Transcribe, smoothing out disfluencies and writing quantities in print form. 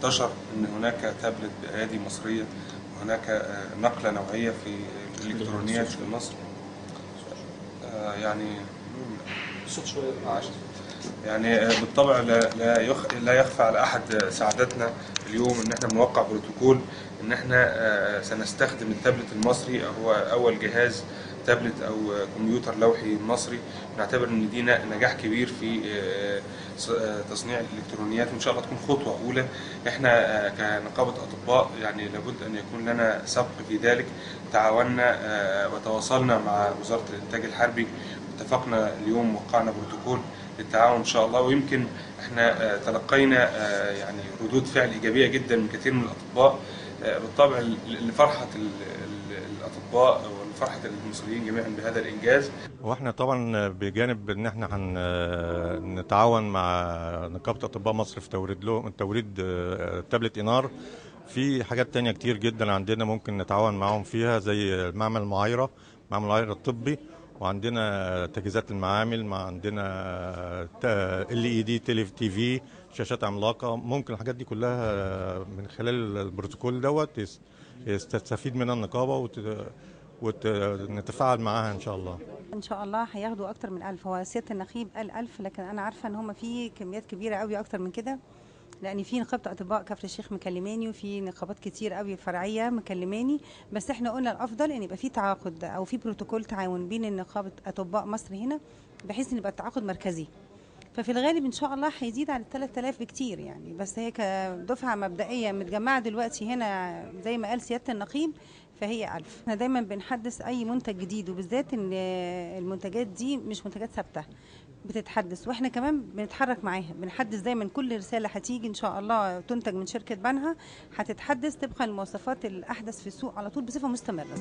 انتشر ان هناك تابلت بايادي مصريه، وهناك نقله نوعيه في الالكترونيات في مصر. يعني الصوت شويه. يعني بالطبع لا يخفى على احد سعادتنا اليوم ان احنا بنوقع بروتوكول ان احنا سنستخدم التابلت المصري، هو اول جهاز تابلت او كمبيوتر لوحي مصري. نعتبر ان دي نجاح كبير في تصنيع الالكترونيات، وان شاء الله تكون خطوه اولى. احنا كنقابه اطباء يعني لابد ان يكون لنا سبق في ذلك. تعاوننا وتواصلنا مع وزاره الانتاج الحربي، اتفقنا اليوم وقعنا بروتوكول للتعاون ان شاء الله. ويمكن احنا تلقينا يعني ردود فعل ايجابيه جدا من كثير من الاطباء، بالطبع لفرحه الاطباء ولفرحه المصريين جميعا بهذا الانجاز. واحنا طبعا بجانب ان احنا نتعاون مع نقابه اطباء مصر في توريد تابلت انار، في حاجات تانية كتير جدا عندنا ممكن نتعاون معاهم فيها، زي معمل المعايره الطبي، وعندنا تجهيزات المعامل، عندنا LED تي في، شاشات عملاقه. ممكن الحاجات دي كلها من خلال البروتوكول تستفيد منها النقابه ونتفاعل معاها ان شاء الله. ان شاء الله هياخدوا اكتر من 1000. هو سياده النقيب قال 1000، لكن انا عارفه ان هم في كميات كبيره قوي اكتر من كده، لان في نقابه اطباء كفر الشيخ مكلماني، وفي نقابات كتير قوي فرعيه مكلماني. بس احنا قلنا الافضل ان يبقى في تعاقد او في بروتوكول تعاون بين نقابه اطباء مصر هنا، بحيث ان يبقى التعاقد مركزي. ففي الغالب ان شاء الله هيزيد عن 3000 بكتير يعني، بس هي كدفعه مبدئيه متجمعه دلوقتي هنا زي ما قال سياده النقيب فهي 1000. احنا دايما بنحدث اي منتج جديد، وبالذات ان المنتجات دي مش منتجات ثابته، بتتحدث، واحنا كمان بنتحرك معاها، بنحدث دايما. كل رساله هتيجي ان شاء الله تنتج من شركه بنها هتتحدث طبقا للمواصفات الاحدث في السوق على طول بصفه مستمره.